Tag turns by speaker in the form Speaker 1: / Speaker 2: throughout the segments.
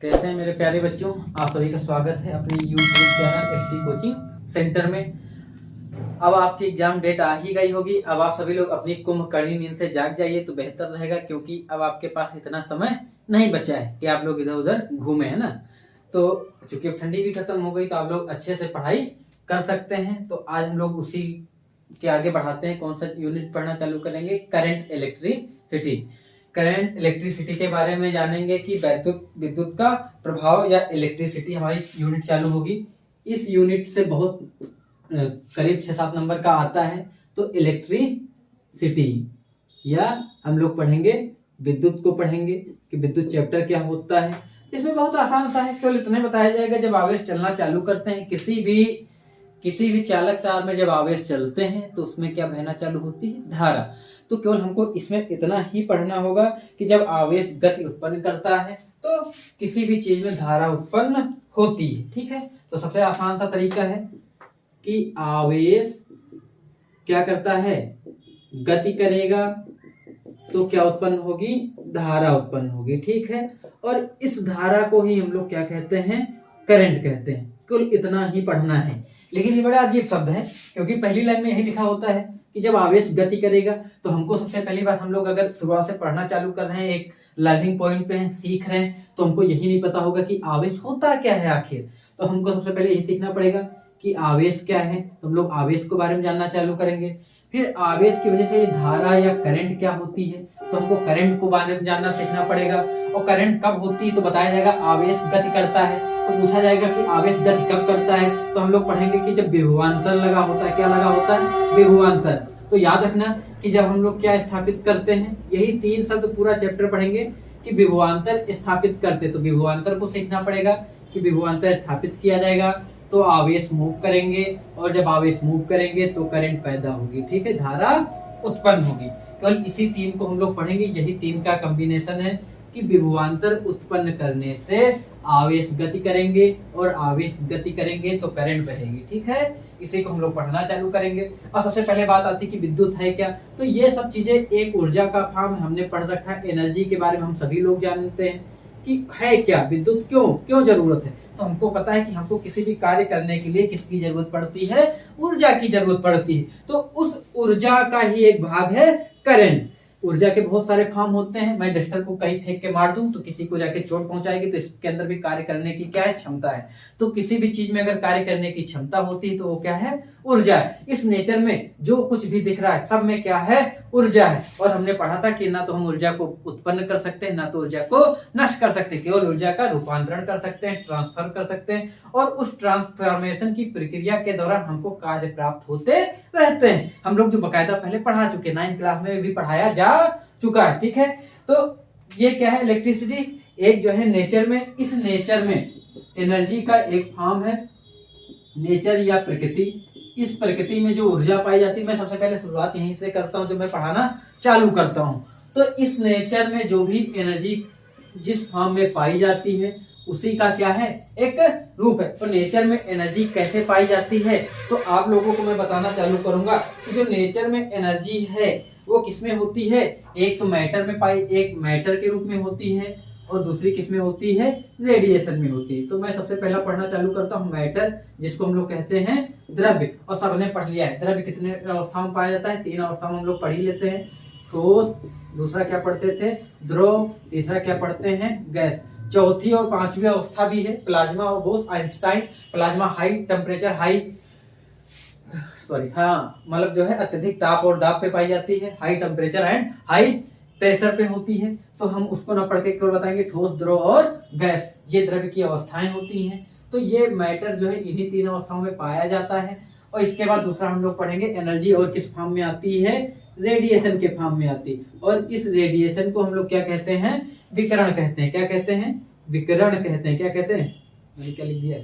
Speaker 1: कैसे हैं मेरे प्यारे बच्चों। आप सभी का स्वागत है अपने YouTube channel ST coaching centre में। अब आपकी एग्जाम डेट आ ही गई होगी। अब आप सभी लोग अपनी कुंभकर्ण नींद से जाग जाइए तो बेहतर रहेगा, क्योंकि अब आपके पास इतना समय नहीं बचा है कि आप लोग इधर उधर घूमे, है ना। तो चूंकि अब ठंडी भी खत्म हो गई तो आप लोग अच्छे से पढ़ाई कर सकते हैं। तो आज हम लोग उसी के आगे बढ़ाते हैं। कौन सा यूनिट पढ़ना चालू करेंगे? Current electricity. करंट इलेक्ट्रिसिटी के बारे में जानेंगे कि विद्युत का प्रभाव या इलेक्ट्रिसिटी हमारी यूनिट चालू होगी। इस यूनिट से बहुत करीब 6-7 नंबर का आता है। तो इलेक्ट्रिसिटी या हम लोग पढ़ेंगे विद्युत को पढ़ेंगे कि विद्युत चैप्टर क्या होता है। इसमें बहुत आसान सा है, केवल इतना बताया जाएगा जब आवेश चलना चालू करते हैं किसी भी चालक तार में जब आवेश चलते हैं तो उसमें क्या बहना चालू होती है? धारा। तो केवल हमको इसमें इतना ही पढ़ना होगा कि जब आवेश गति उत्पन्न करता है तो किसी भी चीज में धारा उत्पन्न होती है। ठीक है, तो सबसे आसान सा तरीका है कि आवेश क्या करता है? गति करेगा तो क्या उत्पन्न होगी? धारा उत्पन्न होगी। ठीक है, और इस धारा को ही हम लोग क्या कहते हैं? करंट कहते हैं। केवल इतना ही पढ़ना है। लेकिन ये बड़ा अजीब शब्द है, क्योंकि पहली लाइन में यही लिखा होता है कि जब आवेश गति करेगा। तो हमको सबसे पहली बात, हम लोग अगर शुरुआत से पढ़ना चालू कर रहे हैं, एक लर्निंग पॉइंट पे हैं, सीख रहे हैं, तो हमको यही नहीं पता होगा कि आवेश होता क्या है आखिर। तो हमको सबसे पहले यही सीखना पड़ेगा कि आवेश क्या है। तो हम लोग आवेश के बारे में जानना चालू करेंगे। फिर आवेश की वजह से धारा या करंट क्या होती है, तो हमको करंट को बारे में जानना सीखना पड़ेगा। और करंट कब होती है तो बताया जाएगा आवेश गति करता है। तो पूछा जाएगा कि आवेश गति कब करता है, तो हम लोग पढ़ेंगे कि जब विभवांतर लगा होता है। क्या लगा होता है? विभवांतर। तो याद रखना कि जब हम लोग क्या स्थापित करते हैं, यही 3 शब्द पूरा चैप्टर पढ़ेंगे कि विभवांतर स्थापित करते। तो विभवांतर को सीखना पड़ेगा कि विभवांतर स्थापित किया जाएगा तो आवेश मूव करेंगे, और जब आवेश मूव करेंगे तो करंट पैदा होगी। ठीक है, धारा उत्पन्न होगी। केवल इसी 3 को हम लोग पढ़ेंगे। यही 3 का कॉम्बिनेशन है कि विभवांतर उत्पन्न करने से आवेश गति करेंगे, और आवेश गति करेंगे तो करंट बहेगी। ठीक है, इसी को हम लोग पढ़ना चालू करेंगे। और सबसे पहले बात आती है कि विद्युत है क्या। तो ये सब चीजें एक ऊर्जा का फॉर्म हमने पढ़ रखा है। एनर्जी के बारे में हम सभी लोग जानते हैं कि है क्या विद्युत, क्यों जरूरत है। तो हमको पता है कि हमको किसी भी कार्य करने के लिए किसकी जरूरत पड़ती है? ऊर्जा की जरूरत पड़ती है। तो उस ऊर्जा का ही एक भाग है करंट। ऊर्जा के बहुत सारे फॉर्म होते हैं। मैं डस्टर को कहीं फेंक के मार दूं तो किसी को जाके चोट पहुंचाएगी, तो इसके अंदर भी कार्य करने की क्या है? क्षमता है। तो किसी भी चीज में अगर कार्य करने की क्षमता होती है तो वो क्या है? ऊर्जा है। इस नेचर में जो कुछ भी दिख रहा है सब में क्या है? ऊर्जा है। और हमने पढ़ा था कि ना तो हम ऊर्जा को उत्पन्न कर सकते हैं, ना तो ऊर्जा को नष्ट कर सकते हैं। केवल ऊर्जा का रूपांतरण कर सकते हैं, ट्रांसफर कर सकते हैं, और उस ट्रांसफॉर्मेशन की प्रक्रिया के दौरान हमको कार्य प्राप्त होते रहते हैं। हम लोग जो बकायदा पहले पढ़ा चुके, 9th क्लास में भी पढ़ाया जा चुका है। ठीक है, तो ये क्या है? इलेक्ट्रिसिटी एक जो है नेचर में, इस नेचर में एनर्जी का एक फॉर्म है नेचर या प्रकृति। इस प्रकृति में जो ऊर्जा पाई जाती है, मैं सबसे पहले शुरुआत यहीं से करता हूं जब मैं पढ़ाना चालू करता हूं। तो इस नेचर में जो भी एनर्जी जिस फॉर्म में पाई जाती है उसी का क्या है? एक रूप है। तो नेचर में एनर्जी कैसे पाई जाती है तो आप लोगों को मैं बताना चालू करूंगा कि जो नेचर में एनर्जी है वो किसमें होती है? एक तो मैटर में एक मैटर के रूप में होती है, और दूसरी किसमें होती है? रेडिएशन में होती है। तो मैं सबसे पहला पढ़ना चालू करता हूँ मैटर, जिसको हम लोग कहते हैं द्रव्य। और सबने पढ़ लिया है द्रव्य कितने अवस्थाओं में पाया जाता है? 3 अवस्थाओं में हम लोग पढ़ ही लेते हैं। ठोस, दूसरा क्या पढ़ते थे? द्रव, तीसरा क्या पढ़ते हैं? गैस। चौथी और 5वीं अवस्था भी है प्लाज्मा और Bose Einstein. Plasma high temperature मतलब जो है अत्यधिक ताप और दाब पे पाई जाती है, high temperature and high pressure पे होती है। तो हम उसको ना पढ़ के केवल बताएंगे ठोस, द्रव और गैस, ये द्रव्य की अवस्थाएं होती हैं। तो ये मैटर जो है इन्हीं 3 अवस्थाओं में पाया जाता है। और इसके बाद दूसरा हम लोग पढ़ेंगे एनर्जी, और किस फॉर्म में आती है? रेडिएशन के फॉर्म में आती है। और इस रेडिएशन को हम लोग क्या कहते हैं? विकिरण कहते हैं। क्या कहते हैं? विकिरण कहते हैं। क्या कहते हैं? मैंने क्या लिख दिया?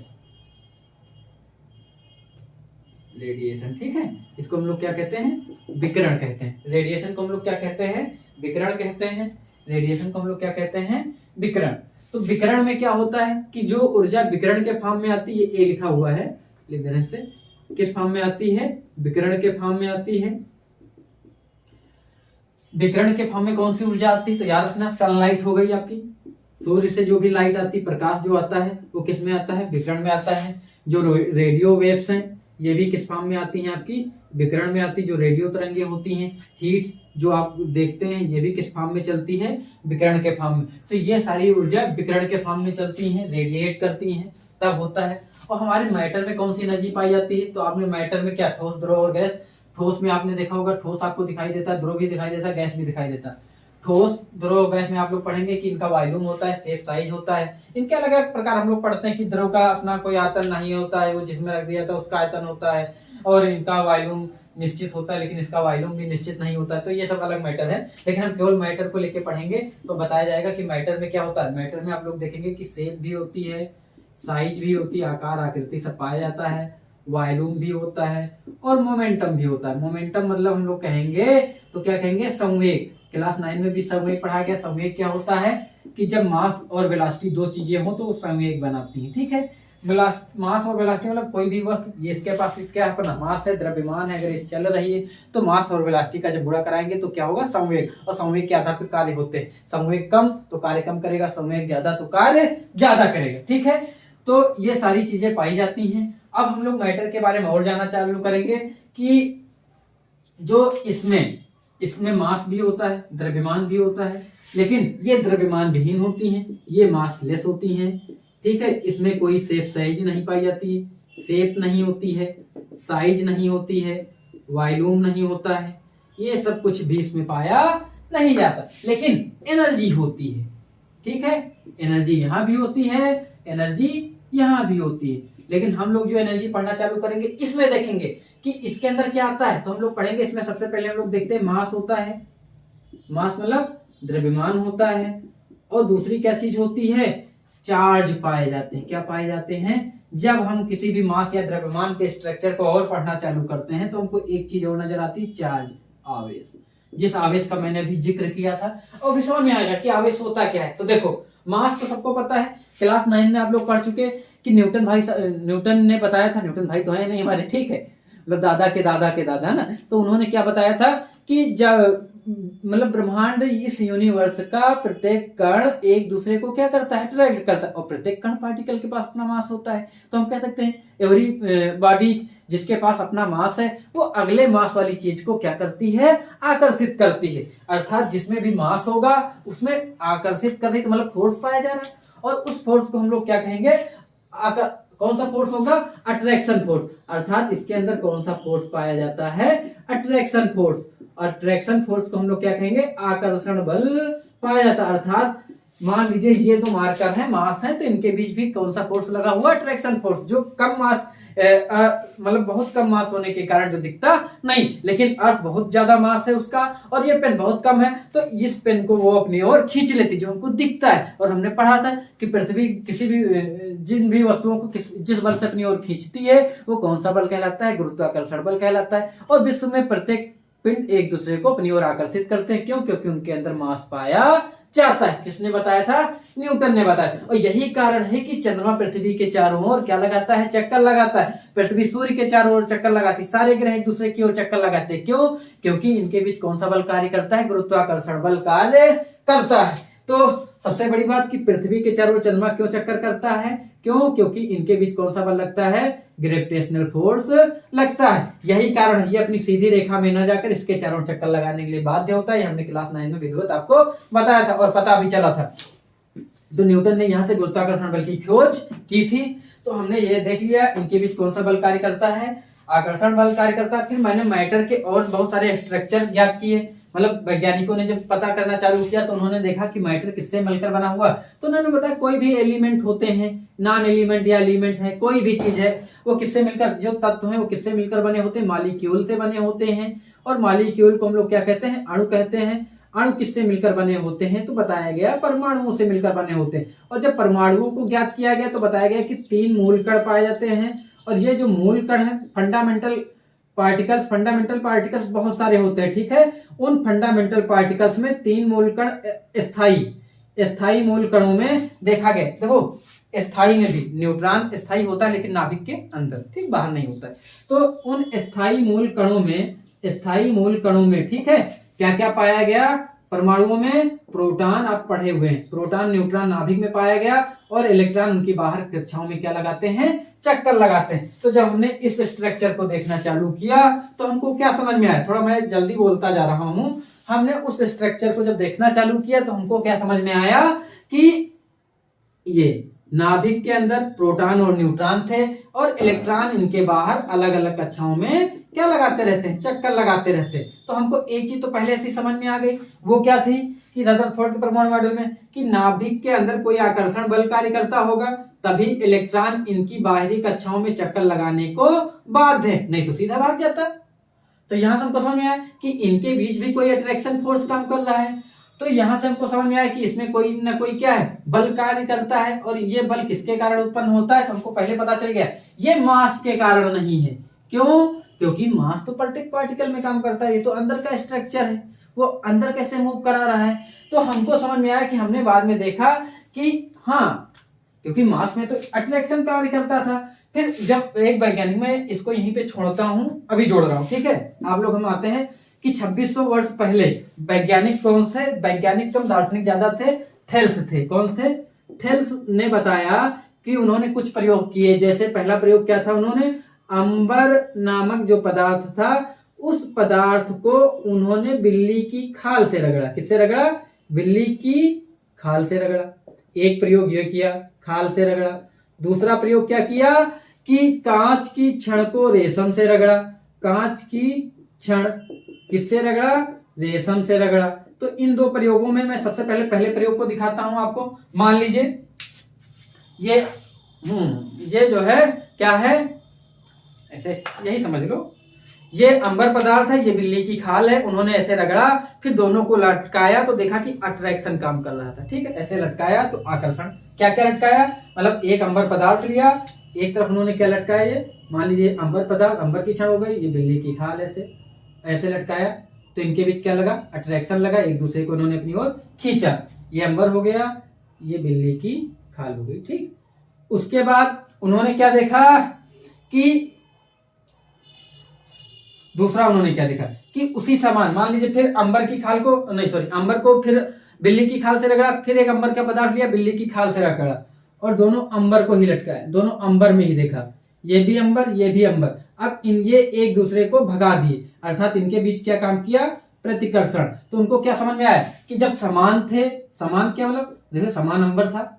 Speaker 1: रेडिएशन। ठीक है, इसको हम लोग क्या कहते हैं? विकिरण कहते हैं। रेडिएशन को हम लोग क्या कहते हैं? विकिरण कहते हैं। रेडिएशन को हम लोग क्या कहते हैं? विकिरण। तो विकिरण में क्या होता है कि जो ऊर्जा विकिरण के फॉर्म में आती है, ए लिखा हुआ है, लिख देने से, किस फॉर्म में आती है? विकिरण के फॉर्म में आती है। विकिरण के फॉर्म में कौन सी ऊर्जा आती है? तो याद रखना सनलाइट हो गई आपकी, सूर्य से जो भी लाइट आती, प्रकाश जो आता है वो किस में आता है, विकिरण में आता है। जो रेडियो वेव्स हैं ये भी किस फॉर्म में आती हैं, आपकी विकिरण में आती, जो रेडियो तरंगे होती हैं। हीट जो आप देखते हैं ये भी किस फॉर्म में चलती है, विकिरण के फॉर्म में। तो ये सारी ऊर्जा विकिरण के फॉर्म में चलती हैं, रेडिएट करती हैं, तब होता है। और हमारे मैटर में कौन सी एनर्जी पाई जाती है, तो आपने मैटर में क्या, ठोस, द्रव और गैस। ठोस में आपने देखा होगा, ठोस आपको दिखाई देता है, द्रव भी दिखाई देता है, गैस भी दिखाई देता है। ठोस, द्रव, गैस में आप लोग पढ़ेंगे कि इनका वॉल्यूम होता है, शेप, साइज होता है। इनके अलग अलग प्रकार हम लोग पढ़ते हैं कि द्रव का अपना कोई आयतन नहीं होता है, वो जिसमें रख दिया था उसका आयतन होता है, और इनका वॉल्यूम निश्चित होता है, लेकिन इसका वॉल्यूम भी निश्चित नहीं होता है। तो ये सब अलग मैटर है, लेकिन हम केवल मैटर को लेके पढ़ेंगे तो बताया जाएगा कि मैटर में क्या होता है। मैटर में आप लोग देखेंगे कि शेप भी होती है, साइज भी होती है, आकार आकृति सब पाया जाता है, वॉल्यूम भी होता है, और मोमेंटम भी होता है। मोमेंटम मतलब हम लोग कहेंगे तो क्या कहेंगे, संवेग। क्लास 9 में भी संवेग पढ़ाया गया। संवेग क्या होता है कि जब मास और वेलोसिटी दो चीजें हो तो वो संवेग बनाती हैं, ठीक है। मास और वेलोसिटी मतलब कोई भी वस्तु, ये इसके पास क्या है, अपना मास है, द्रव्यमान है, अगर ये चल रही है तो मास और वेलोसिटी का जब गुणा कराएंगे तो क्या होगा, संवेग। और संवेग के आधार पर कार्य होते हैं। संवेग कम तो कार्य कम करेगा, संवेग ज्यादा तो कार्य ज्यादा करेगा, ठीक है। तो ये सारी चीजें पाई जाती हैं। अब हम लोग मैटर के बारे में और जानना चालू करेंगे कि जो इसमें मास भी होता है, द्रव्यमान भी होता है, लेकिन ये द्रव्यमान विहीन होती हैं, ये मास लेस होती हैं, ठीक है। इसमें कोई शेप, साइज नहीं पाई जाती है, शेप नहीं होती है, साइज नहीं होती है, वॉल्यूम नहीं होता है, ये सब कुछ भी इसमें पाया नहीं जाता, लेकिन एनर्जी होती है, ठीक है। एनर्जी यहाँ भी होती है, एनर्जी यहाँ भी होती है। लेकिन हम लोग जो एनर्जी पढ़ना चालू करेंगे इसमें देखेंगे कि इसके अंदर क्या आता है। तो हम लोग पढ़ेंगे इसमें सबसे पहले हम लोग देखते हैं मास होता है। मास मतलब द्रव्यमान होता है, और दूसरी क्या चीज होती है, चार्ज पाए जाते हैं। क्या पाए जाते हैं, जब हम किसी भी मास या द्रव्यमान के स्ट्रक्चर को और पढ़ना चालू करते हैं तो हमको एक चीज और नजर आती है, चार्ज, आवेश। जिस आवेश का मैंने अभी जिक्र किया था, और भी समझ में आएगा कि आवेश होता क्या है। तो देखो, मास तो सबको पता है, क्लास 9 में आप लोग पढ़ चुके कि न्यूटन ने बताया था। न्यूटन भाई तो है नहीं हमारे, ठीक है, मतलब दादा के दादा के दादा ना। तो उन्होंने क्या बताया था कि जब मतलब ब्रह्मांड, इस यूनिवर्स का प्रत्येक कण एक दूसरे को क्या करता है, अट्रैक्ट करता है, और प्रत्येक कण पार्टिकल के पास अपना मास होता है। तो हम कह सकते हैं एवरी बॉडी जिसके पास अपना मास है वो अगले मास वाली चीज को क्या करती है, आकर्षित करती है। अर्थात जिसमें भी मास होगा उसमें आकर्षित कर रही, तो मतलब फोर्स पाया जा रहा है। और उस फोर्स को हम लोग क्या कहेंगे, कौन सा फोर्स होगा, अट्रैक्शन फोर्स। अर्थात इसके अंदर कौन सा फोर्स पाया जाता है, अट्रैक्शन फोर्स। अट्रैक्शन फोर्स को हम लोग क्या कहेंगे, आकर्षण बल पाया जाता है। अर्थात मान लीजिए ये दो मार्कर है, मास है, तो इनके बीच भी कौन सा फोर्स लगा हुआ, अट्रैक्शन फोर्स। जो कम मास मतलब बहुत कम मास होने के कारण जो दिखता नहीं, लेकिन अर्थ बहुत ज्यादा मास है उसका, और ये पेन बहुत कम है, तो इस पेन को वो अपनी ओर खींच लेती, जो हमको दिखता है। और हमने पढ़ा था कि पृथ्वी किसी भी जिन भी वस्तुओं को जिस बल से अपनी ओर खींचती है वो कौन सा बल कहलाता है, गुरुत्वाकर्षण बल कहलाता है। और विश्व में प्रत्येक पिंड एक दूसरे को अपनी ओर आकर्षित करते हैं। क्यों? क्योंकि उनके अंदर मास पाया जाता है। किसने बताया था? न्यूटन ने बताया। और यही कारण है कि चंद्रमा पृथ्वी के चारों ओर क्या लगाता है? चक्कर लगाता है। पृथ्वी सूर्य के चारों ओर चक्कर लगाती है। सारे ग्रह एक दूसरे की ओर चक्कर लगाते हैं। क्यों? क्योंकि इनके बीच कौन सा बल कार्य करता है? गुरुत्वाकर्षण बल कार्य करता है। तो सबसे बड़ी बात कि पृथ्वी के चारों ओर चंद्रमा क्यों चक्कर करता है? क्यों? क्योंकि इनके बीच कौन सा बल लगता है? ग्रेविटेशनल फोर्स लगता है। यही कारण है, ये अपनी सीधी रेखा में न जाकर इसके चारों चक्कर लगाने के लिए बाध्य होता है। हमने क्लास 9 में विधिवत आपको बताया था और पता भी चला था। तो न्यूटन ने यहां से गुरुत्वाकर्षण बल की खोज की थी। तो हमने ये देख लिया इनके बीच कौन सा बल कार्य करता है, आकर्षण बल कार्य करता है। फिर मैंने मैटर के और बहुत सारे स्ट्रक्चर याद किए। मतलब वैज्ञानिकों ने जब पता करना चालू किया तो उन्होंने देखा कि मैटर किससे मिलकर बना हुआ। तो उन्होंने बताया कोई भी एलिमेंट होते हैं, नॉन एलिमेंट या एलिमेंट है, कोई भी चीज है, वो किससे मिलकर, जो तत्व है वो किससे मिलकर बने होते हैं? मॉलिक्यूल से बने होते हैं। और मॉलिक्यूल को हम लोग क्या कहते हैं? अणु कहते हैं। अणु किससे मिलकर बने होते हैं? तो बताया गया परमाणुओं से मिलकर बने होते हैं। और जब परमाणुओं को ज्ञात किया गया तो बताया गया कि 3 मूल कण पाए जाते हैं। और ये जो मूल कण है, फंडामेंटल पार्टिकल्स बहुत सारे होते हैं, ठीक है। उन फंडामेंटल पार्टिकल्स में 3 मूल कण स्थायी मूल कणों में देखा गया। देखो स्थायी में भी न्यूट्रॉन स्थायी होता है लेकिन नाभिक के अंदर, ठीक, बाहर नहीं होता है। तो उन स्थायी मूल कणों में, ठीक है, क्या क्या पाया गया? परमाणुओं में प्रोटॉन आप पढ़े हुए हैं, प्रोटॉन न्यूट्रॉन नाभिक में पाया गया और इलेक्ट्रॉन उनकी बाहर कक्षाओं में क्या लगाते हैं, चक्कर लगाते हैं। तो जब हमने इस स्ट्रक्चर को देखना चालू किया तो हमको क्या समझ में आया, थोड़ा मैं जल्दी बोलता जा रहा हूं, हमने उस स्ट्रक्चर को जब देखना चालू किया तो हमको क्या समझ में आया कि ये नाभिक के अंदर प्रोटॉन और न्यूट्रॉन थे और इलेक्ट्रॉन इनके बाहर अलग अलग कक्षाओं में क्या लगाते रहते हैं, चक्कर लगाते रहते हैं। तो हमको एक चीज तो पहले से समझ में आ गई, वो क्या थी कि रदरफोर्ड के परमाणु मॉडल में कि नाभिक के अंदर कोई आकर्षण बल कार्य करता होगा तभी इलेक्ट्रॉन इनकी बाहरी कक्षाओं में चक्कर लगाने को बाध्य है, नहीं तो सीधा भाग जाता। तो यहां से हमको समझ में आया कि इनके बीच भी कोई अट्रैक्शन फोर्स काम कर रहा है। तो यहां से हमको समझ में आया कि इसमें कोई ना कोई क्या है, बल कार्य करता है। और ये बल किसके कारण उत्पन्न होता है, तो हमको पहले पता चल गया ये मास के कारण नहीं है। क्यों, क्योंकि मास तो प्रत्येक पार्टिकल में काम करता है, ये तो अंदर का स्ट्रक्चर है, वो अंदर कैसे मूव करा रहा है। तो हमको समझ में आया कि हमने बाद में देखा कि हाँ, क्योंकि मास में तो अट्रैक्शन कार्य करता था। फिर जब एक वैज्ञानिक, मैं इसको यहीं पे छोड़ता हूं, अभी जोड़ रहा हूं, ठीक है। आप लोग हम आते हैं कि 2600 वर्ष पहले वैज्ञानिक कौन से, वैज्ञानिक कम दार्शनिक ज्यादा थे, थेल्स थे। कौन थे, थेल्स ने बताया कि उन्होंने कुछ प्रयोग किए। जैसे पहला प्रयोग क्या था, उन्होंने अंबर नामक जो पदार्थ था उस पदार्थ को उन्होंने बिल्ली की खाल से रगड़ा। किससे रगड़ा, बिल्ली की खाल से रगड़ा। एक प्रयोग यह किया, खाल से रगड़ा। दूसरा प्रयोग क्या किया कि कांच की छड़ को रेशम से रगड़ा। कांच की छड़ किससे रगड़ा, रेशम से रगड़ा। तो इन दो प्रयोगों में मैं सबसे पहले प्रयोग को दिखाता हूं आपको। मान लीजिए ये जो है क्या है, ऐसे यही समझ लो, ये अंबर पदार्थ है, ये बिल्ली की खाल है। उन्होंने ऐसे रगड़ा, फिर दोनों को लटकाया तो देखा कि अट्रैक्शन काम कर रहा था, ठीक है। ऐसे लटकाया तो आकर्षण, क्या क्या लटकाया, मतलब एक अंबर पदार्थ लिया, एक तरफ उन्होंने क्या लटकाया, ये मान लीजिए अंबर पदार्थ, अंबर की छड़ हो गई, ये बिल्ली की खाल, ऐसे लटकाया तो इनके बीच क्या लगा, अट्रैक्शन लगा, एक दूसरे को उन्होंने अपनी ओर खींचा। ये अंबर हो गया, ये बिल्ली की खाल हो गई, ठीक। उसके बाद उन्होंने क्या देखा कि दूसरा उन्होंने क्या देखा कि उसी समान, मान लीजिए फिर अंबर की खाल को, नहीं सॉरी, अंबर को फिर बिल्ली की खाल से रगड़ा, फिर एक अंबर का पदार्थ लिया, बिल्ली की खाल से रगड़ा और दोनों अंबर को ही लटकाया, दोनों अंबर में ही देखा, ये भी अंबर, ये भी अंबर। अब ये एक दूसरे को भगा दिए, अर्थात इनके बीच क्या काम किया, प्रतिकर्षण। तो उनको क्या समझ में आया कि जब समान थे, समान क्या मतलब, देखो समान अंबर था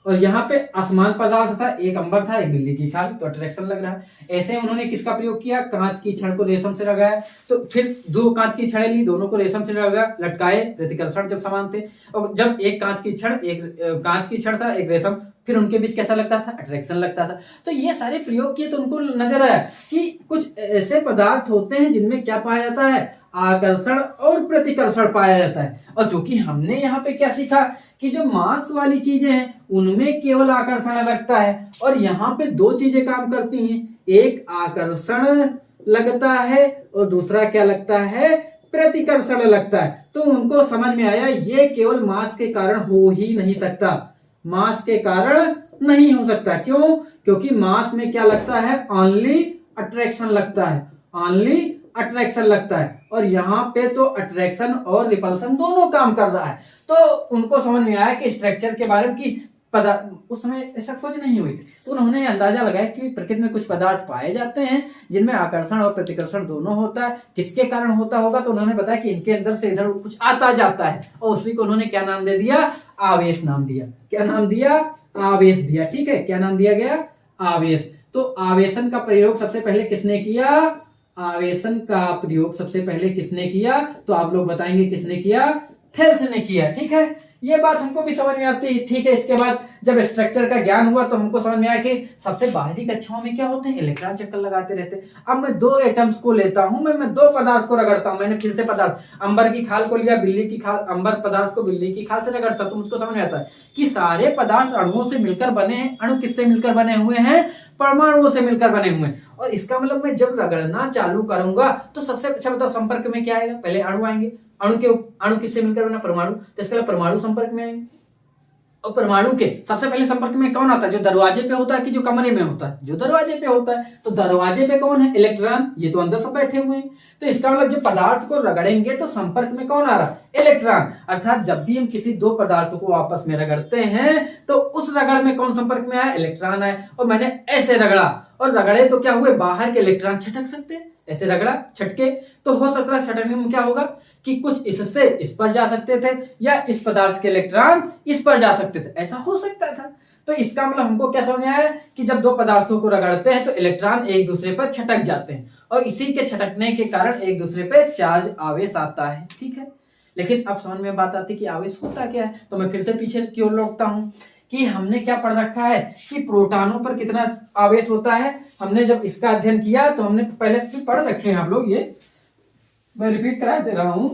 Speaker 1: और यहाँ पे असमान पदार्थ था, एक अंबर था, एक बिल्ली की खाल, तो अट्रैक्शन लग रहा है। ऐसे उन्होंने किसका प्रयोग किया, कांच की छड़ को रेशम से लगाया। तो फिर दो कांच की छड़ें ली, दोनों को रेशम से लगा, लटकाए, प्रतिकर्षण जब समान थे। और जब एक कांच की छड़ था, एक रेशम, फिर उनके बीच कैसा लगता था, अट्रैक्शन लगता था। तो ये सारे प्रयोग किए तो उनको नजर आया कि कुछ ऐसे पदार्थ होते हैं जिनमें क्या पाया जाता है, आकर्षण और प्रतिकर्षण पाया जाता है। और चूंकि हमने यहाँ पे क्या सीखा कि जो मास वाली चीजें हैं उनमें केवल आकर्षण लगता है और यहाँ पे दो चीजें काम करती हैं, एक आकर्षण लगता है और दूसरा क्या लगता है, प्रतिकर्षण लगता है। तो उनको समझ में आया ये केवल मास के कारण हो ही नहीं सकता, मास के कारण नहीं हो सकता। क्यों, क्योंकि मास में क्या लगता है, ओनली अट्रैक्शन लगता है, ओनली अट्रैक्शन लगता है और यहाँ पे तो अट्रैक्शन और रिपल्सन दोनों काम कर रहा है। तो उनको समझ में आया कि स्ट्रक्चर के बारे में कि उस समय ऐसा खोज नहीं हुई थी, तो उन्होंने अंदाजा लगाया कि प्रकृति में कुछ पदार्थ पाए जाते हैं जिनमें आकर्षण और प्रतिकर्षण दोनों होता है। किसके कारण होता होगा, तो उन्होंने बताया कि इनके अंदर से इधर कुछ आता जाता है और उसी को उन्होंने क्या नाम दे दिया, आवेश नाम दिया। क्या नाम दिया, आवेश दिया, ठीक है। क्या नाम दिया गया, आवेश। तो आवेशन का प्रयोग सबसे पहले किसने किया, आवेशन का प्रयोग सबसे पहले किसने किया, तो आप लोग बताएंगे किसने किया, थेल्स ने किया, ठीक है। ये बात हमको भी समझ में आती है, ठीक है। इसके बाद जब स्ट्रक्चर का ज्ञान हुआ तो हमको समझ में आया कि सबसे बाहरी कक्षाओं में क्या होते हैं, इलेक्ट्रॉन चक्कर लगाते रहते हैं। अब मैं दो एटम्स को लेता हूं, मैं दो पदार्थ को रगड़ता हूं। मैंने फिर से पदार्थ अंबर की खाल को लिया, बिल्ली की खाल, अंबर पदार्थ को बिल्ली की खाल से रगड़ता, तो मुझको समझ में आता है कि सारे पदार्थ अणुओं से मिलकर बने हैं। अणु किससे मिलकर बने हुए हैं, परमाणुओं से मिलकर बने हुए हैं। और इसका मतलब मैं जब रगड़ना चालू करूंगा तो सबसे अच्छा बताओ संपर्क में क्या आएगा, पहले अणु आएंगे। अणु किससे मिलकर बना, परमाणु, तो इसके परमाणु संपर्क में आएंगे। और परमाणु के सबसे पहले संपर्क में कौन आता है? जो दरवाजे पे होता है कि जो कमरे में होता है? जो दरवाजे पे होता है। तो दरवाजे पे कौन है? इलेक्ट्रॉन। ये तो अंदर सब बैठे हुए हैं। तो इसका मतलब जब पदार्थ को रगड़ेंगे तो संपर्क में कौन आ रहा है? इलेक्ट्रॉन। अर्थात जब भी हम किसी दो पदार्थों को आपस में रगड़ते हैं तो उस रगड़ में कौन संपर्क में आया? इलेक्ट्रॉन आया। और मैंने ऐसे रगड़ा और रगड़े तो क्या हुए? बाहर के इलेक्ट्रॉन छटक सकते हैं। ऐसे रगड़ा, छटके, तो हो सकता है छटकने में क्या होगा कि कुछ इससे इस पर जा सकते थे या इस पदार्थ के इलेक्ट्रॉन इस पर जा सकते थे, ऐसा हो सकता था। तो इसका मतलब हमको क्या समझ में आया कि जब दो पदार्थों को रगड़ते हैं तो इलेक्ट्रॉन एक दूसरे पर छटक जाते हैं और इसी के छटकने के कारण एक दूसरे पे चार्ज आवेश आता है। ठीक है, लेकिन अब समझ में बात आती है कि आवेश होता क्या है। तो मैं फिर से पीछे की ओर लौटता हूं कि हमने क्या पढ़ रखा है कि प्रोटॉनों पर कितना आवेश होता है। हमने जब इसका अध्ययन किया तो हमने पहले से पढ़ रखे हैं आप लोग, ये मैं रिपीट करा दे रहा हूं।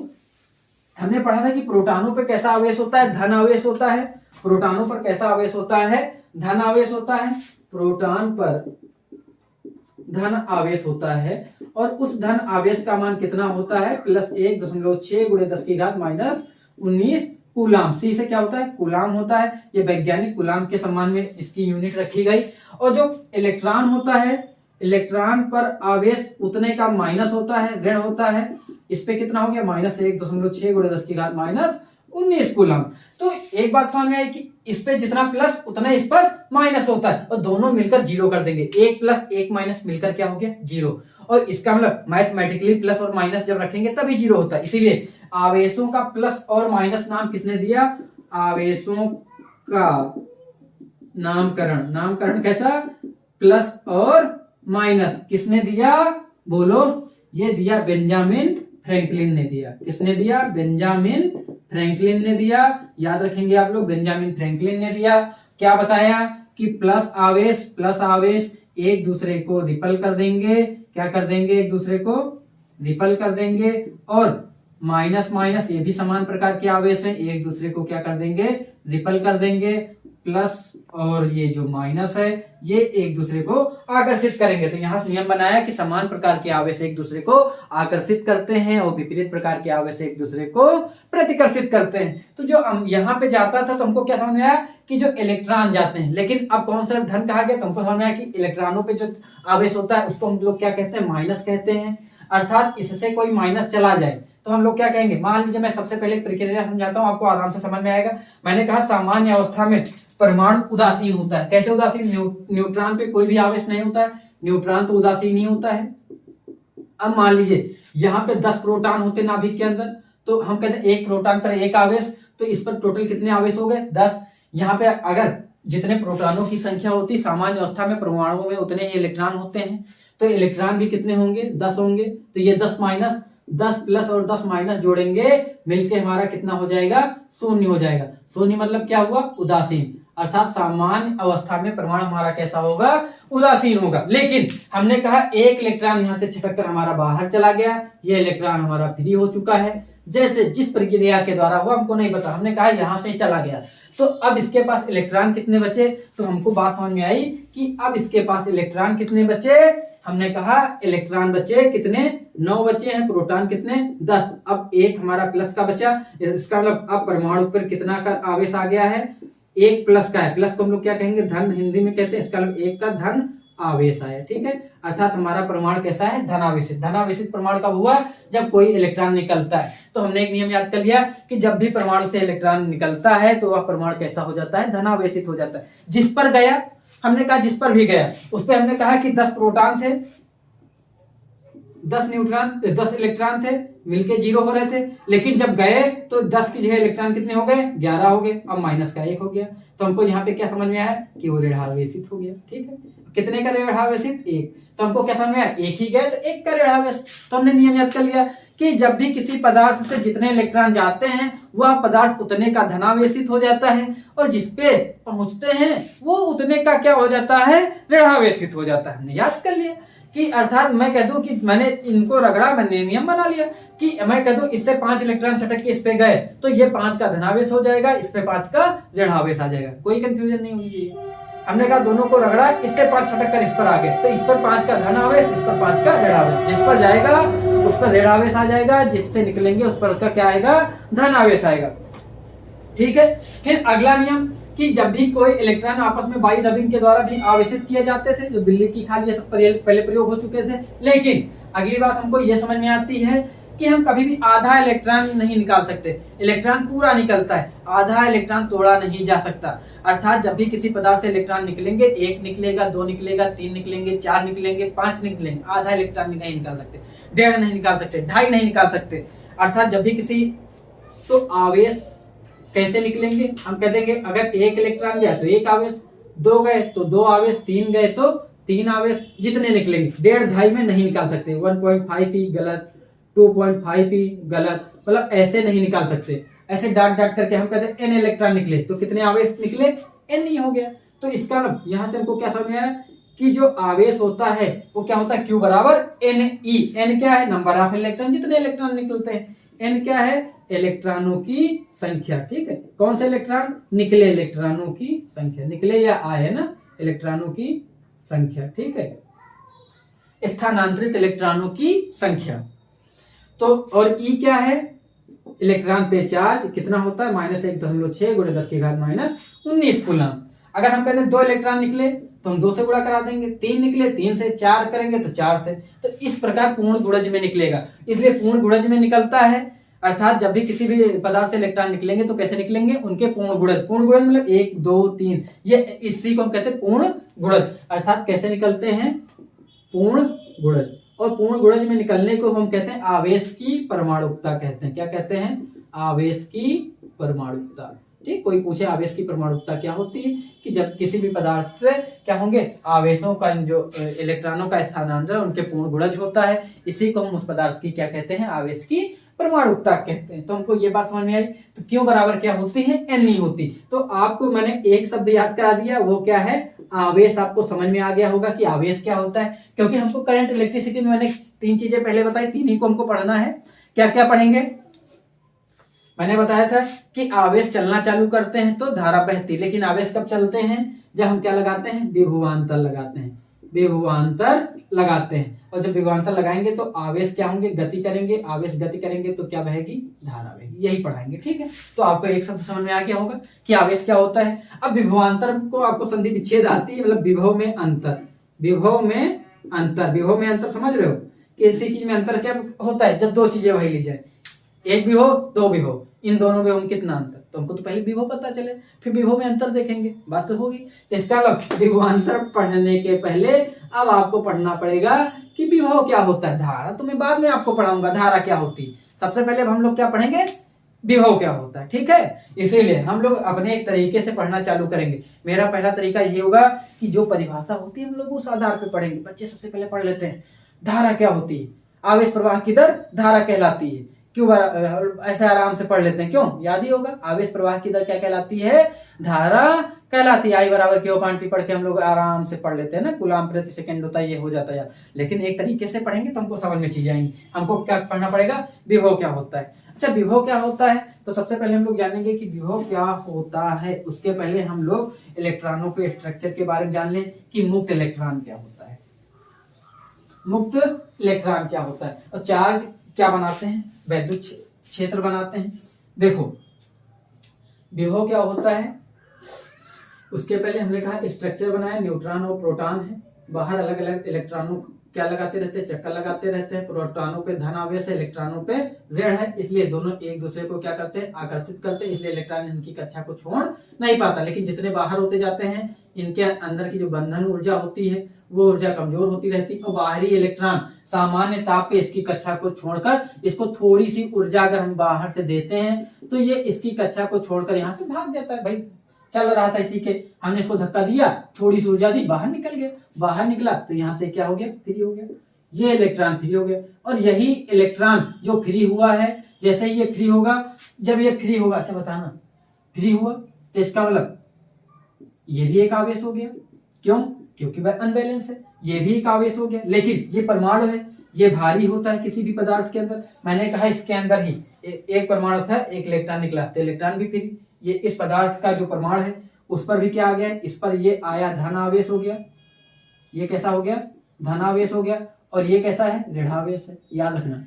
Speaker 1: हमने पढ़ा था कि प्रोटॉनों पर कैसा आवेश होता है? धन आवेश होता है। प्रोटॉनों पर कैसा आवेश होता है? धन आवेश होता है। प्रोटॉन पर धन आवेश होता है और उस धन आवेश का मान कितना होता है? +1.6 × 10⁻⁻19 कूलाम। सी से क्या होता है? कूलाम होता है। ये वैज्ञानिक कूलाम के सम्मान में इसकी यूनिट रखी गई। और जो इलेक्ट्रॉन होता है, इलेक्ट्रॉन पर आवेश उतने का माइनस होता है, ऋण होता है। इस पे कितना हो गया? -1.6 × 10⁻19 कूलम। तो एक बात समझ में आई कि इस पे जितना प्लस उतना इस पर माइनस होता है और दोनों मिलकर जीरो कर देंगे। 1 + 1 - मिलकर क्या हो गया? 0। और इसका मतलब मैथमेटिकली प्लस और माइनस जब रखेंगे तभी जीरो होता है। इसीलिए आवेशों का प्लस और माइनस नाम किसने दिया? आवेशों का नामकरण कैसा? प्लस और माइनस किसने दिया? बोलो। ये दिया बेंजामिन फ्रैंकलिन ने दिया। किसने दिया? बेंजामिन फ्रैंकलिन ने दिया। याद रखेंगे आप लोग, बेंजामिन फ्रैंकलिन ने दिया। क्या बताया कि प्लस आवेश एक दूसरे को रिपल कर देंगे। क्या कर देंगे? एक दूसरे को रिपल कर देंगे। और माइनस ये भी समान प्रकार के आवेश हैं, एक दूसरे को क्या कर देंगे? रिपल कर देंगे। प्लस और ये जो माइनस है ये एक दूसरे को आकर्षित करेंगे। तो यहां से नियम बनाया कि समान प्रकार के आवेश एक दूसरे को आकर्षित करते हैं और विपरीत प्रकार के आवेश एक दूसरे को प्रतिकर्षित करते हैं। तो जो हम यहाँ पे जाता था तो हमको क्या समझ में आया कि जो इलेक्ट्रॉन जाते हैं, लेकिन अब कौन सा धन कहा गया? तो हमको समझ में आया कि इलेक्ट्रॉनों पे जो आवेश होता है उसको हम लोग क्या कहते हैं? माइनस कहते हैं। अर्थात इससे कोई माइनस चला जाए तो हम लोग क्या कहेंगे? मान लीजिए मैं सबसे पहले प्रक्रिया समझाता हूं, आपको आराम से समझ में आएगा। मैंने कहा सामान्य अवस्था में परमाणु उदासीन होता है। कैसे उदासीन? न्यूट्रॉन पे कोई भी आवेश नहीं होता है, न्यूट्रॉन तो उदासीन ही होता है। अब मान लीजिए यहाँ पे 10 प्रोटॉन होते नाभिक के अंदर, तो हम कहते हैं एक प्रोटॉन पर एक आवेश, तो इस पर टोटल कितने आवेश हो गए? 10। यहाँ पे अगर जितने प्रोटॉनों की संख्या होती सामान्य अवस्था में परमाणुओं में उतने ही इलेक्ट्रॉन होते हैं, तो इलेक्ट्रॉन भी कितने होंगे? 10 होंगे। तो ये 10 माइनस 10 प्लस और 10 माइनस जोड़ेंगे मिलके हमारा कितना हो जाएगा? 0 हो जाएगा। 0 मतलब क्या हुआ? उदासीन। अर्थात सामान्य अवस्था में परमाणु हमारा कैसा होगा? उदासीन होगा। लेकिन हमने कहा एक इलेक्ट्रॉन यहां से छिटक कर हमारा बाहर चला गया, ये इलेक्ट्रॉन हमारा फ्री हो चुका है। जैसे जिस प्रक्रिया के द्वारा हुआ हमको नहीं पता, हमने कहा यहां से चला गया। तो अब इसके पास इलेक्ट्रॉन कितने बचे? तो हमको बात समझ में आई कि अब इसके पास इलेक्ट्रॉन कितने बचे? हमने कहा इलेक्ट्रॉन बचे कितने? 9 बचे हैं। प्रोटॉन कितने? 10। अब एक हमारा प्लस का बचा, इसका मतलब अब परमाणु पर कितना का आवेश आ गया है? 1 प्लस का है। प्लस को हम लोग क्या कहेंगे? धन हिंदी में कहते हैं। इसका मतलब 1 का धन आवेश आया। ठीक है, अर्थात हमारा परमाणु कैसा है? धनावेशित। धनावेशित परमाणु कब हुआ? जब कोई इलेक्ट्रॉन निकलता है। तो हमने एक नियम याद कर लिया कि जब भी परमाणु से इलेक्ट्रॉन निकलता है तो वह परमाणु कैसा हो जाता है? धनावेशित हो जाता है। जिस पर गया, हमने कहा जिस पर भी गया उस पर हमने कहा कि 10 प्रोटॉन थे, 10 इलेक्ट्रॉन थे, मिलके 0 हो रहे थे। लेकिन जब गए तो 10 की जगह इलेक्ट्रॉन कितने हो गए? 11 हो गए। अब माइनस का 1 हो गया। तो हमको यहाँ पे क्या समझ में आया कि वो ऋणावेशित हो गया। ठीक है, कितने का ऋणावेशित? 1। तो हमको क्या समझ में आया? 1 ही गए तो 1 का ऋणावेश। तो हमने नियम याद कर लिया कि जब भी किसी पदार्थ से जितने इलेक्ट्रॉन जाते हैं वह पदार्थ उतने का धनावेशित हो जाता है और जिसपे पहुंचते हैं वो उतने का क्या हो जाता है? ऋणावेशित हो जाता है। हमने याद कर लिया कि अर्थात मैं कह दूं कि मैंने इनको रगड़ा, मैंने नियम बना लिया कि मैं कह दूं इससे 5 इलेक्ट्रॉन छटक के इस पे गए तो ये 5 का धनावेश हो जाएगा, इस पे 5 का ऋणावेश आ जाएगा। कोई कंफ्यूजन नहीं होनी चाहिए। हमने कहा दोनों को रगड़ा, इससे 5 छटक कर इस पर आ गए तो इस पर 5 का धनावेश, इस पर 5 का ऋणावेश। जिस पर जाएगा उस पर ऋणावेश आ जाएगा, जिससे निकलेंगे उस पर का क्या आएगा? धनावेश आएगा। ठीक है, फिर अगला नियम कि जब भी कोई इलेक्ट्रॉन आपस में बाई रबिंग के द्वारा भी आवेशित किए जाते थे, जो बिल्ली की खाल ये सब पहले प्रयोग हो चुके थे। लेकिन अगली बात हमको ये समझ में आती है कि हम कभी भी आधा इलेक्ट्रॉन नहीं निकाल सकते, इलेक्ट्रॉन पूरा निकलता है, आधा इलेक्ट्रॉन तोड़ा नहीं जा सकता। अर्थात जब भी किसी पदार्थ से इलेक्ट्रॉन निकलेंगे, 1 निकलेगा, 2 निकलेगा, 3 निकलेंगे, 4 निकलेंगे, 5 निकलेंगे, आधा इलेक्ट्रॉन नहीं निकाल सकते, 1.5 नहीं निकाल सकते, 2.5 नहीं निकाल सकते। अर्थात जब भी किसी, तो आवेश कैसे निकलेंगे, हम कह देंगे अगर 1 इलेक्ट्रॉन गया तो 1 आवेश, 2 गए तो 2 आवेश, 3 गए तो 3 आवेश, जितने निकलेंगे। 1.5 2.5 में नहीं निकाल सकते, 1.5 p गलत, 2.5 p गलत, मतलब ऐसे नहीं निकाल सकते। ऐसे डाट डाट करके हम कहते हैं n इलेक्ट्रॉन निकले तो कितने आवेश निकले, n ही हो गया। तो इसका यहाँ से हमको क्या समझ में आया कि जो आवेश होता है वो क्या होता है, Q बराबर Ne। n क्या है, नंबर ऑफ इलेक्ट्रॉन, जितने इलेक्ट्रॉन निकलते हैं। n क्या है, इलेक्ट्रॉनों की संख्या। ठीक है, कौन से इलेक्ट्रॉन, निकले इलेक्ट्रॉनों की संख्या, निकले या आए ना, इलेक्ट्रॉनों की संख्या। ठीक है, स्थानांतरित इलेक्ट्रॉनों की संख्या। तो और E क्या है, इलेक्ट्रॉन पे चार्ज कितना होता है, -1.6 × 10 - 19 कूलम। अगर हम कहते हैं 2 इलेक्ट्रॉन निकले तो हम 2 से गुणा करा देंगे, 3 निकले 3 से, 4 करेंगे तो 4 से। तो इस प्रकार पूर्ण गुणज में निकलेगा, इसलिए पूर्ण गुणज में निकलता है। अर्थात जब भी किसी भी पदार्थ से इलेक्ट्रॉन निकलेंगे तो कैसे निकलेंगे, उनके पूर्ण गुणज। पूर्ण गुणज मतलब 1 2 3, ये इसी को हम कहते हैं पूर्ण गुणज। अर्थात कैसे निकलते हैं, पूर्ण गुणज। और पूर्ण गुणज में निकलने को हम कहते हैं आवेश की परमाणुकता कहते हैं। क्या कहते हैं, आवेश की परमाणुकता। ठीक, कोई पूछे आवेश की परमाणुकता क्या होती है, कि जब किसी भी पदार्थ से क्या होंगे, आवेशों का जो इलेक्ट्रॉनों का स्थानांतरण उनके पूर्ण गुणज होता है, इसी को हम उस पदार्थ की क्या कहते हैं, आवेश की परमाणुकता कहते हैं। तो हमको ये बात समझ में आई। तो क्यों बराबर क्या होती है, n नहीं होती। तो आपको मैंने एक शब्द याद करा दिया, वो क्या है, आवेश। आपको समझ में आ गया होगा कि आवेश क्या होता है, क्योंकि हमको करंट इलेक्ट्रिसिटी में मैंने 3 चीजें पहले बताई, 3 ही को हमको पढ़ना है। क्या क्या पढ़ेंगे, मैंने बताया था कि आवेश चलना चालू करते हैं तो धारा बहती, लेकिन आवेश कब चलते हैं, जब हम क्या लगाते हैं, विभवांतर लगाते हैं, विभवांतर लगाते हैं। और जब विभवांतर लगाएंगे तो आवेश क्या होंगे, गति करेंगे, आवेश गति करेंगे तो क्या बहेगी, धारा बहेगी। यही पढ़ाएंगे। ठीक है, तो आपको एक शब्द समझ में आ गया होगा कि आवेश क्या होता है। अब विभवांतर को आपको संधि विच्छेद आती है, मतलब विभव में अंतर, विभव में अंतर, विभव में अंतर समझ रहे हो, किसी चीज में अंतर क्या होता है, जब 2 चीजें वही ली जाए, 1 विभव 2 विभव, इन दोनों में हम कितना अंतर, तो हमको तो पहले विभव पता चले, फिर विभव में अंतर देखेंगे, बात तो होगी। तो इसका मतलब विभवांतर पढ़ने के पहले अब आपको पढ़ना पड़ेगा कि विभव क्या होता है, धारा तो मैं बाद में आपको पढ़ाऊंगा धारा क्या होती है। सबसे पहले हम लोग क्या पढ़ेंगे, विभव क्या होता है। ठीक है, इसीलिए हम लोग अपने एक तरीके से पढ़ना चालू करेंगे। मेरा पहला तरीका ये होगा कि जो परिभाषा होती है हम लोग उस आधार पर पढ़ेंगे। बच्चे सबसे पहले पढ़ लेते हैं धारा क्या होती है, आवेश प्रवाह की दर धारा कहलाती है। क्यों, ऐसे आराम से पढ़ लेते हैं, क्यों, याद ही होगा। आवेश प्रवाह की दर क्या कहलाती है, धारा कहलाती है। I बराबर Q/T पढ़ के हम लोग आराम से पढ़ लेते हैं ना, कूलम प्रति सेकंड होता है, ये हो जाता है यार। लेकिन एक तरीके से पढ़ेंगे तो हमको समझ में चीजें आएंगी। हमको क्या पढ़ना पड़ेगा, विभव क्या होता है। अच्छा, विभव क्या होता है, तो सबसे पहले हम लोग जानेंगे कि विभव क्या होता है। उसके पहले हम लोग इलेक्ट्रॉनों के स्ट्रक्चर के बारे में जान लें कि मुक्त इलेक्ट्रॉन क्या होता है, मुक्त इलेक्ट्रॉन क्या होता है, और चार्ज क्या बनाते हैं, वैद्युत क्षेत्र बनाते हैं। देखो विभव क्या होता है, उसके पहले हमने कहा स्ट्रक्चर बनाया, न्यूट्रॉन और प्रोटॉन है, बाहर अलग अलग इलेक्ट्रॉनों क्या लगाते रहते हैं, चक्कर लगाते रहते हैं। प्रोटॉनों पे धन आवेश है, इलेक्ट्रॉनों पे ऋण है, इसलिए दोनों एक दूसरे को क्या करते हैं, आकर्षित करते हैं, इसलिए इलेक्ट्रॉन इनकी कक्षा को छोड़ नहीं पाता। लेकिन जितने बाहर होते जाते हैं, इनके अंदर की जो बंधन ऊर्जा होती है वो ऊर्जा कमजोर होती रहती है, और बाहरी इलेक्ट्रॉन सामान्य ताप पे इसकी कक्षा को छोड़कर, इसको थोड़ी सी ऊर्जा अगर हम बाहर से देते हैं तो ये इसकी कक्षा को छोड़कर यहाँ से भाग जाता है। भाई चल रहा था इसी के, हमने इसको धक्का दिया, थोड़ी सी ऊर्जा दी, बाहर निकल गया, बाहर निकला तो यहाँ से क्या हो गया, फ्री हो गया, ये इलेक्ट्रॉन फ्री हो गया। और यही इलेक्ट्रॉन जो फ्री हुआ है, जैसे ये फ्री होगा, जब ये फ्री होगा, अच्छा बताना, फ्री हुआ तो इसका मतलब ये भी एक आवेश हो गया। क्यों, क्योंकि वह अनबैलेंस है, ये भी एक आवेश हो गया। लेकिन ये परमाणु है, ये भारी होता है किसी भी पदार्थ के अंदर। मैंने कहा इसके अंदर ही एक परमाणु था, एक इलेक्ट्रॉन निकला, तो इलेक्ट्रॉन भी फ्री। ये इस पदार्थ का जो परमाणु है उस पर भी क्या आ गया, इस पर ये आया धन आवेश हो गया, ये कैसा हो गया, धन आवेश हो गया। और ये कैसा है, ऋणावेश है, याद रखना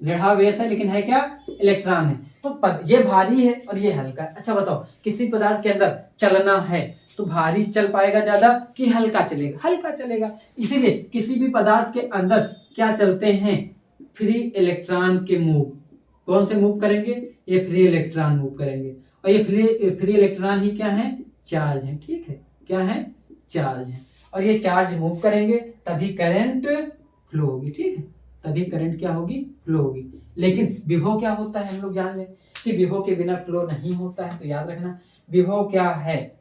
Speaker 1: ऋणावेश है, लेकिन है क्या, इलेक्ट्रॉन है। तो ये भारी है और ये हल्का है। अच्छा बताओ, किसी पदार्थ के अंदर चलना है तो भारी चल पाएगा ज्यादा कि हल्का चलेगा? हल्का चलेगा। इसीलिए किसी भी पदार्थ के अंदर क्या चलते हैं? फ्री इलेक्ट्रॉन के मूव। कौन से मूव करेंगे? ये फ्री इलेक्ट्रॉन मूव करेंगे। और ये फ्री इलेक्ट्रॉन ही क्या है? चार्ज है। ठीक है, क्या है? चार्ज है। और ये चार्ज मूव करेंगे तभी करंट फ्लो होगी। ठीक है, तभी करंट क्या होगी? फ्लो होगी। लेकिन विभव क्या होता है हम लोग जान लें कि विभव के बिना फ्लो नहीं होता है। तो याद रखना विभव क्या है।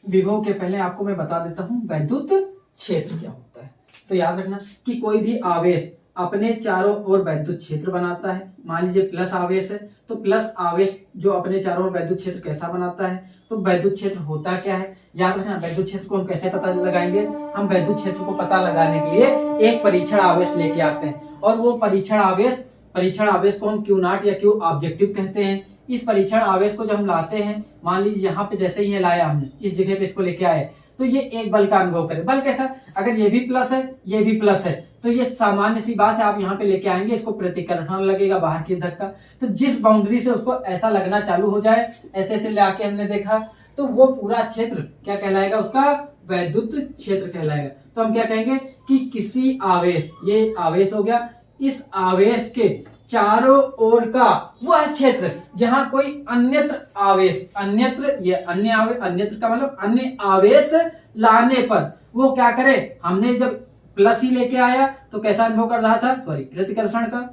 Speaker 1: विभव के पहले आपको मैं बता देता हूं वैद्युत क्षेत्र क्या होता है। तो याद रखना कि कोई भी आवेश अपने चारों ओर वैद्युत क्षेत्र बनाता है। मान लीजिए प्लस आवेश है तो प्लस आवेश जो अपने चारों ओर वैद्युत क्षेत्र कैसा बनाता है? तो वैद्युत क्षेत्र होता क्या है? याद रखना वैद्युत क्षेत्र को हम कैसे पता लगाएंगे? हम वैद्युत क्षेत्र को पता लगाने के लिए एक परीक्षण आवेश लेके आते हैं और वो परीक्षण आवेश को हम Q0 या Q ऑब्जेक्टिव कहते हैं। इस परीक्षण आवेश को जब हम लाते हैं, मान लीजिए यहाँ पे जैसे ही लाया हमने, इस जगह पे इसको लेके आए तो ये एक बल का अनुभव करे। बल कैसा? अगर ये भी प्लस है ये भी प्लस है तो ये सामान्य सी बात है, आप यहाँ पे लेके आएंगे इसको प्रतिकर्षण लगेगा, बाहर की धक्का। तो जिस बाउंड्री से उसको ऐसा लगना चालू हो जाए, ऐसे ऐसे लाके हमने देखा, तो वो पूरा क्षेत्र क्या कहलाएगा? उसका वैद्युत क्षेत्र कहलाएगा। तो हम क्या कहेंगे कि किसी आवेश, ये आवेश हो गया, इस आवेश के चारों ओर का वह क्षेत्र जहां कोई अन्यत्र आवेश, अन्यत्र ये अन्य आवेश, अन्यत्र का मतलब अन्य आवेश लाने पर वो क्या करे? हमने जब प्लस ही लेके आया तो कैसा अनुभव कर रहा था? सॉरी, प्रतिकर्षण का।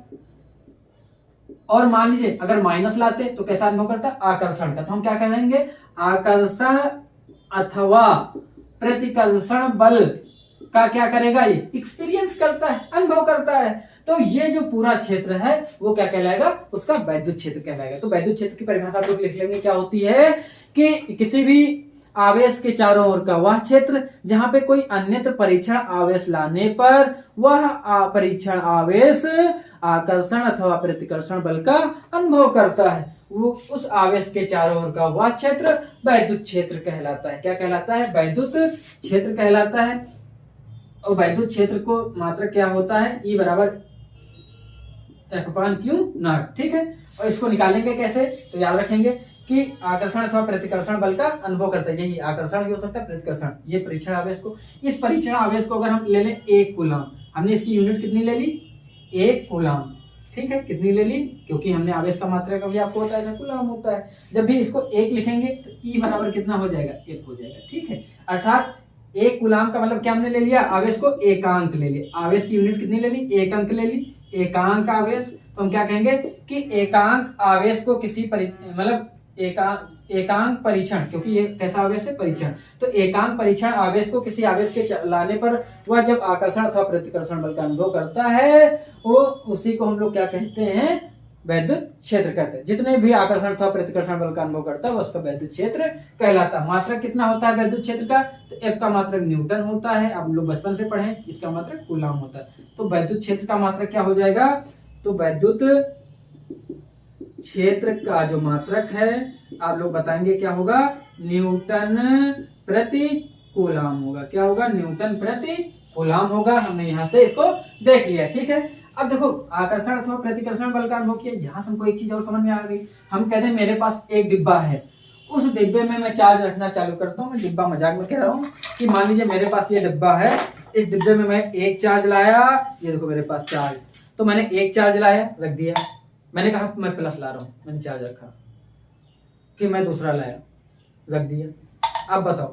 Speaker 1: और मान लीजिए अगर माइनस लाते तो कैसा अनुभव करता? आकर्षण का। तो हम क्या कहेंगे? आकर्षण अथवा प्रतिकर्षण बल का क्या करेगा? ये एक्सपीरियंस करता है, अनुभव करता है। तो ये जो पूरा क्षेत्र है वो क्या कहलाएगा? उसका वैद्युत क्षेत्र कहलाएगा। तो वैद्युत क्षेत्र की परिभाषा आप लोग लिख लेंगे, क्या होती है कि किसी भी आवेश के चारों ओर का वह क्षेत्र जहां पे कोई अन्यत्र परीक्षण आवेश लाने पर वह परीक्षण आवेश आकर्षण अथवा प्रतिकर्षण बल का अनुभव करता है। वो उस आवेश के चारों ओर का वह क्षेत्र वैद्युत क्षेत्र कहलाता है। क्या कहलाता है? वैद्युत क्षेत्र कहलाता है। और वैद्युत क्षेत्र को मात्रक क्या होता है? E बराबर F/Q0। ठीक है, और इसको निकालेंगे कैसे? तो याद रखेंगे कि आकर्षण अथवा प्रतिकर्षण बल का अनुभव करता है। यही आकर्षण भी हो सकता है, प्रतिकर्षण। ये परीक्षण आवेश को, इस परीक्षण आवेश को अगर हम ले लें 1 कूलम, हमने इसकी यूनिट कितनी ले ली? 1 कूलम। ठीक है, कितनी ले ली? क्योंकि हमने आवेश का मात्रा का भी आपको होता है, कूलम होता है। जब भी इसको 1 लिखेंगे तो E बराबर कितना हो जाएगा? 1 हो जाएगा। ठीक है, अर्थात 1 कूलम का मतलब क्या हमने ले लिया? आवेश को एकांक ले लिया। आवेश की यूनिट कितनी ले ली? 1 अंक ले ली। एकांक आवेश, तो हम क्या कहेंगे कि एकांक आवेश को किसी मतलब एकांक परीक्षण, क्योंकि ये कैसा आवेश है? परीक्षण। तो एकांक परीक्षण आवेश को किसी आवेश के लाने पर वह जब आकर्षण अथवा प्रतिकर्षण बल का अनुभव करता है वो उसी को हम लोग क्या कहते हैं? वैद्युत क्षेत्र कहते हैं। जितने भी आकर्षण अथवा प्रतिकर्षण बल का अनुभव करता है वो उसका वैद्युत क्षेत्र कहलाता है। मात्रक कितना होता है वैद्युत क्षेत्र का? तो F का मात्रक न्यूटन होता है, आप लोग बचपन से पढ़े। इसका मात्रक कूलम होता है। तो वैद्युत क्षेत्र का मात्रक क्या हो जाएगा? तो वैद्युत क्षेत्र का जो मात्रक है आप लोग बताएंगे क्या होगा? न्यूटन प्रति कूलम होगा। क्या होगा? न्यूटन प्रति कूलम होगा। हमने यहाँ से इसको देख लिया। ठीक है, अब देखो आकर्षण अथवा प्रतिकर्षण बल का अनुभव किया। यहाँ से हमको एक चीज और समझ में आ गई। हम कहते हैं मेरे पास एक डिब्बा है, उस डिब्बे में मैं चार्ज रखना चालू करता हूँ। मैं डिब्बा मजाक में कह रहा हूँ कि मान लीजिए मेरे पास ये डिब्बा है, इस डिब्बे में मैं एक चार्ज लाया, ये देखो मेरे पास चार्ज, तो मैंने एक चार्ज लाया रख दिया, मैंने कहा मैं प्लस ला रहा हूँ, मैंने चार्ज रखा, फिर मैं दूसरा लाया रख दिया। अब बताओ,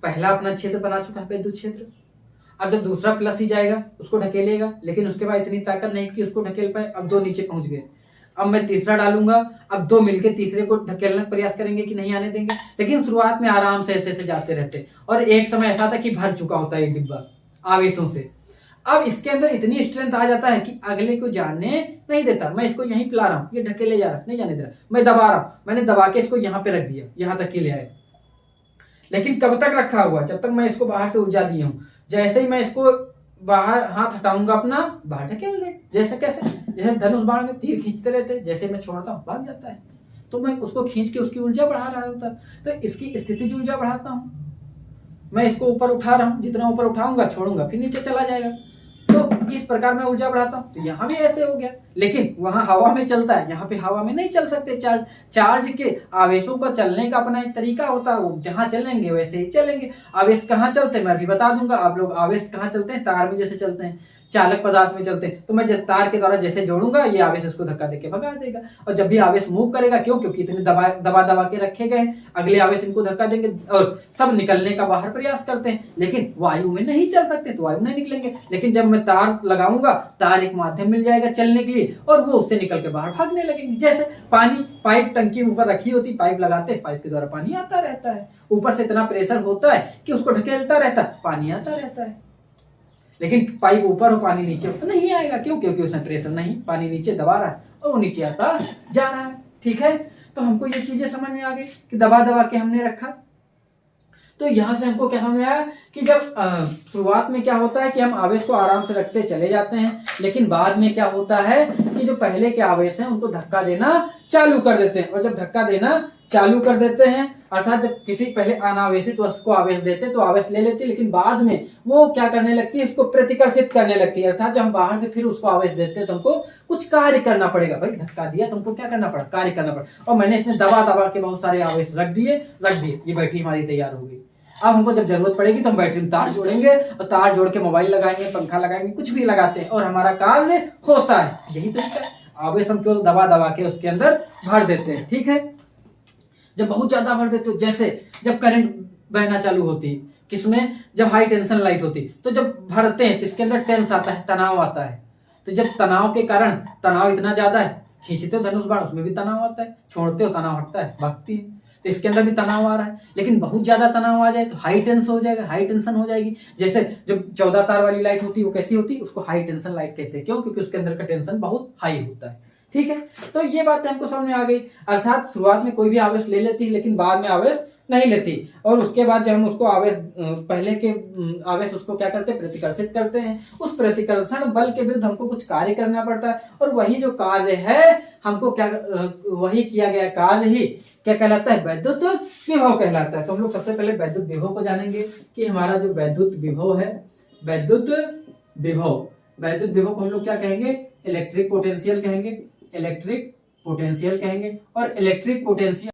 Speaker 1: पहला अपना क्षेत्र बना चुका है वैद्युत क्षेत्र। अब जब दूसरा प्लस ही जाएगा उसको ढकेलेगा, लेकिन उसके बाद इतनी ताकत नहीं कि उसको ढकेल पाए। अब 2 नीचे पहुंच गए, अब मैं तीसरा डालूंगा, अब 2 मिलके तीसरे को ढकेलने का प्रयास करेंगे कि नहीं आने देंगे। लेकिन शुरुआत में आराम से ऐसे ऐसे जाते रहते, और एक समय ऐसा था कि भर चुका होता है ये डिब्बा आवेशों से। अब इसके अंदर इतनी स्ट्रेंथ आ जाता है कि अगले को जाने नहीं देता। मैं इसको यहीं पिला रहा हूँ, ये ढकेले जा रहा, नहीं जाने दे रहा, मैं दबा रहा हूँ, मैंने दबा के इसको यहाँ पे रख दिया, यहाँ तक ही ले आए। लेकिन कब तक रखा हुआ? जब तक मैं इसको बाहर से ऊर्जा दी हूँ। जैसे ही मैं इसको बाहर हाथ हटाऊंगा अपना, बाहर ढकेल दे। जैसे कैसे? जैसे धनुष बाण में तीर खींचते रहते, जैसे मैं छोड़ता हूँ भाग जाता है, तो मैं उसको खींच के उसकी ऊर्जा बढ़ा रहा होता, तो इसकी स्थितिज ऊर्जा बढ़ाता हूँ। मैं इसको ऊपर उठा रहा हूँ, जितना ऊपर उठाऊंगा छोड़ूंगा फिर नीचे चला जाएगा। तो भी इस प्रकार मैं ऊर्जा बढ़ाता हूँ, तो यहाँ भी ऐसे हो गया। लेकिन वहां हवा में चलता है, यहाँ पे हवा में नहीं चल सकते। चार्ज के आवेशों का चलने का अपना एक तरीका होता है, वो जहां चलेंगे वैसे ही चलेंगे। आवेश कहाँ चलते हैं मैं अभी बता दूंगा। आप लोग आवेश कहाँ चलते हैं, तार में जैसे चलते हैं, चालक पदार्थ में चलते हैं। तो मैं तार के द्वारा जैसे जोड़ूंगा, ये आवेश इसको धक्का देके भगा देगा। और जब भी आवेश मूव करेगा, क्यों, क्योंकि इतने दबा के रखे गए हैं, अगले आवेश इनको धक्का देंगे और सब निकलने का बाहर प्रयास करते हैं। लेकिन वायु में नहीं चल सकते, तो वायु नहीं निकलेंगे। लेकिन जब मैं तार लगाऊंगा, तार एक माध्यम मिल जाएगा चलने के लिए, और वो उससे निकल के बाहर भागने लगेंगे। जैसे पानी, पाइप टंकी ऊपर रखी होती, पाइप लगाते हैं, पाइप के द्वारा पानी आता रहता है। ऊपर से इतना प्रेशर होता है कि उसको ढकेलता रहता है, पानी आता रहता है। लेकिन पाइप ऊपर हो, पानी नीचे हो तो नहीं आएगा। क्यों, क्योंकि उसमें प्रेशर नहीं, पानी नीचे दबा रहा है और वो नीचे आता जा रहा है। ठीक है, तो हमको ये चीजें समझ में आ गई कि दबा के हमने रखा। तो यहां से हमको क्या समझ में आया कि जब शुरुआत में क्या होता है कि हम आवेश को आराम से रखते चले जाते हैं, लेकिन बाद में क्या होता है कि जो पहले के आवेश हैं उनको धक्का देना चालू कर देते हैं। और जब धक्का देना चालू कर देते हैं, अर्थात जब किसी पहले अनावेशित वस्तु को आवेश देते हैं तो आवेश ले लेती है, लेकिन बाद में वो क्या करने लगती है, इसको प्रतिकर्षित करने लगती है। अर्थात जब हम बाहर से फिर उसको आवेश देते हैं तो हमको कुछ कार्य करना पड़ेगा। भाई धक्का दिया तो हमको क्या करना पड़ा, कार्य करना पड़ा। और मैंने इसमें दबा के बहुत सारे आवेश रख दिए, ये बैटरी हमारी तैयार हो गई। अब हमको जब जरूरत पड़ेगी तो हम बैटरी में तार जोड़ेंगे और तार जोड़ के मोबाइल लगाएंगे, पंखा लगाएंगे, कुछ भी लगाते हैं और हमारा कार्य होता है। यही तरीका है, आवेश हम केवल दबा के उसके अंदर भर देते हैं। ठीक है, जब बहुत ज्यादा भर देते हो, जैसे जब करंट बहना चालू होती, किसमें, जब हाई टेंशन लाइट होती, तो जब भरते हैं तो इसके अंदर टेंस आता है, तनाव आता है। तो जब तनाव के कारण, तनाव इतना ज्यादा है, खींचते हो धनुष बाण उसमें भी तनाव आता है, छोड़ते हो तनाव हटता है, भागती है, तो इसके अंदर भी तनाव आ रहा है। लेकिन बहुत ज्यादा तनाव आ जाए तो हाई टेंशन हो जाएगा, हाई टेंशन हो जाएगी। जैसे जब 14 तार वाली लाइट होती है वो कैसी होती है, उसको हाई टेंशन लाइट कहते हैं। क्यों, क्योंकि उसके अंदर का टेंशन बहुत हाई होता है। ठीक है, तो ये बात हमको समझ में आ गई। अर्थात शुरुआत में कोई भी आवेश ले लेती है, लेकिन बाद में आवेश नहीं लेती। और उसके बाद जब हम उसको आवेश, पहले के आवेश उसको क्या करते हैं, प्रतिकर्षित करते हैं। उस प्रतिकर्षण बल के विरुद्ध हमको कुछ कार्य करना पड़ता है, और वही जो कार्य है हमको क्या, वही किया गया कार्य ही क्या कहलाता है, वैद्युत विभव कहलाता है। तो हम लोग सबसे पहले वैद्युत विभव को जानेंगे कि हमारा जो वैद्युत विभव है, वैद्युत विभव को हम लोग क्या कहेंगे, इलेक्ट्रिक पोटेंशियल कहेंगे, इलेक्ट्रिक पोटेंशियल कहेंगे। और इलेक्ट्रिक पोटेंशियल